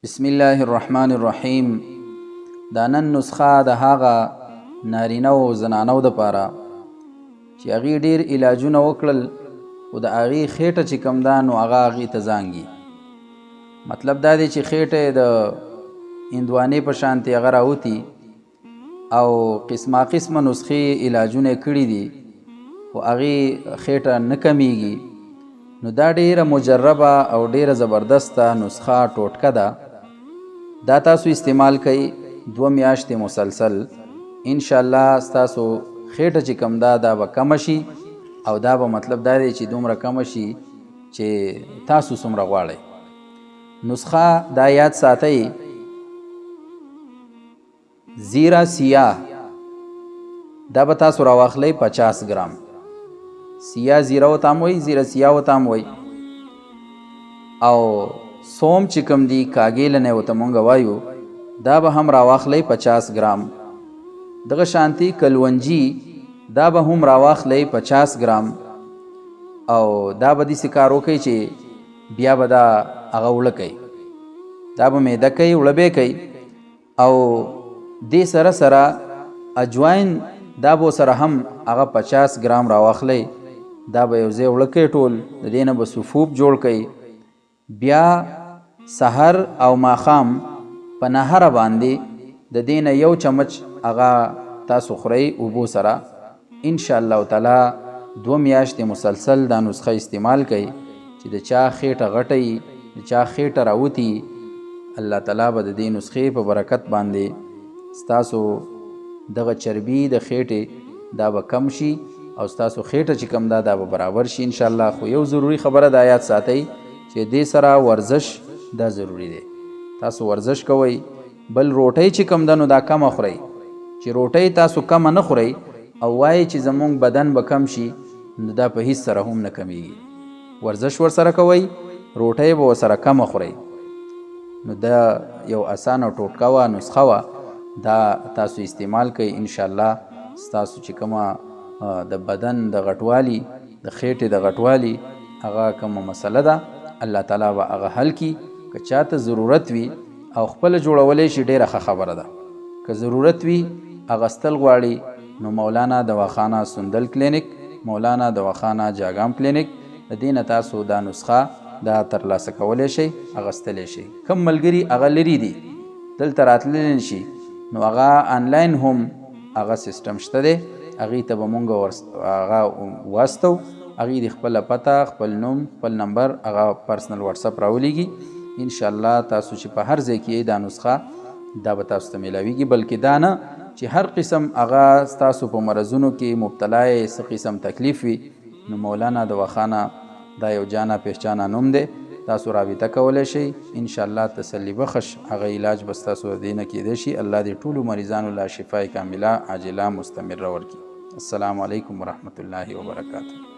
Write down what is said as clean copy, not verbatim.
بسم الله الرحمن الرحیم. دا نن نسخه د هغه نارینه او زنانو دپاره چې هغې ډېر علاجونه وکړل خو د هغې خېټه چې کوم ده نو هغه هغې ته زانګي. مطلب دا دی چې خېټه یې د هندوانې په شانتې هغه راوتي او قسمه قسمه نسخې علاجونه یې کړي دي خو هغې خېټه نه کمیږي. نو دا ډېره مجربه او ډېره زبردسته نسخه ټوټکه ده. دا تاسو استعمال کوئ 2 میاشتې مسلسل، انشاءالله ستاسو خېټه چې کم ده دا به کمه شي او دا به مطلب دا دی چې دومره کمه شي چې تاسو څومره غواړئ. نسخه دا یاد ساتئ، زیره سیاه دا به تاسو راواخلئ 50 ګرام. سیاه زیره ورته هم وایي، زیره سیاه ورته هم وایي. او سوم چې کوم دي کاږیلنی ورته مونږ وایو، دا به هم راواخلئ 50 ګرام. دغه شانتي کلونجي دا به هم راواخلئ 50 ګرام. او دا به داسې کار وکئ چې بیا به دا هغه اوړه کوي، دا به معده کوي، اوړه به کوي. او دې سره سره اجواین دا به سره هم هغه 50 ګرام راواخلئ، دا به یو ځای اوړه کوي ټول، د دې نه به صفوف جوړ کوي. بیا سحر او ماښام په نهره باندې د دې نه 1 چمچ هغه تاسو خورئ اوبو سره. انشاءالله تعالی 2 میاشتې مسلسل دا نسخه استعمال کوي چې د چا خېټه غټه وي، د چا خېټه راوتي، الله تعالی به د دې نسخې په برکت باندې ستاسو دغه چربي د خېټې دا به کم شي او ستاسو خېټه چې کم ده دا به برابر شي انشاءالله. خو یو ضروري خبره دا یاد ساتئ چې دې سره ورزش دا ضروری دی. تاسو ورزش کوئ، بل روټۍ چې کم ده نو دا کمه خورئ. چې روټۍ تاسو کمه نه خورئ او وایئ چې زمونږ بدن به کم شي، نو دا په هیڅ سره هم نه کمیږي. ورزش ورسره کوئ، روټۍ به ورسره کمه خورئ. نو دا یو اسانه ټوټکه وه، نسخه وه، دا تاسو استعمال کوئ. انشاءالله ستاسو چې کومه د بدن د غټوالي، د خېټې د غټوالي هغه کومه مسله ده، الله تعالی به هغه حل کی. که چاته ضرورت وي او خپل جوړولی شي ډیره ښه خبره ده. که ضرورت وي اغستل غواړي نو مولانا دواخانه سندل کلینیک، مولانا دواخانه جاګام کلینیک، د دې نه تاسو دا نسخه دا ترلاسه کولی شئ، اغستلی شئ. کم ملګري هغه لري دي دلته راتللی نشي، نو هغه آنلاین هم هغه سیسټم شته دی، هغې ته به مونږ هغه واستو، هغې د خپله پته، خپل نوم، خپل نمبر هغه پرسنل واتساپ راولیږي. انشاءالله تاسو چې په هر ځای کې دا نسخه دا به تاسو ته میلاویږي. بلکې دا نه چې هر قسم هغه ستاسو په مرضونو کې مبتلا یې، څه قسم تکلیف وي، نو مولانا دواخانه دا یو جانا پہچانا نوم دی، تاسو رابطه کولی شئ. انشاءالله تسلی بخش هغه علاج به ستاسو د دې نه کیدی شي. الله دې ټولو مریضانو له شفای کامله عاجله مستمره ورکړي. السلام علیکم ورحمة الله وبرکاته.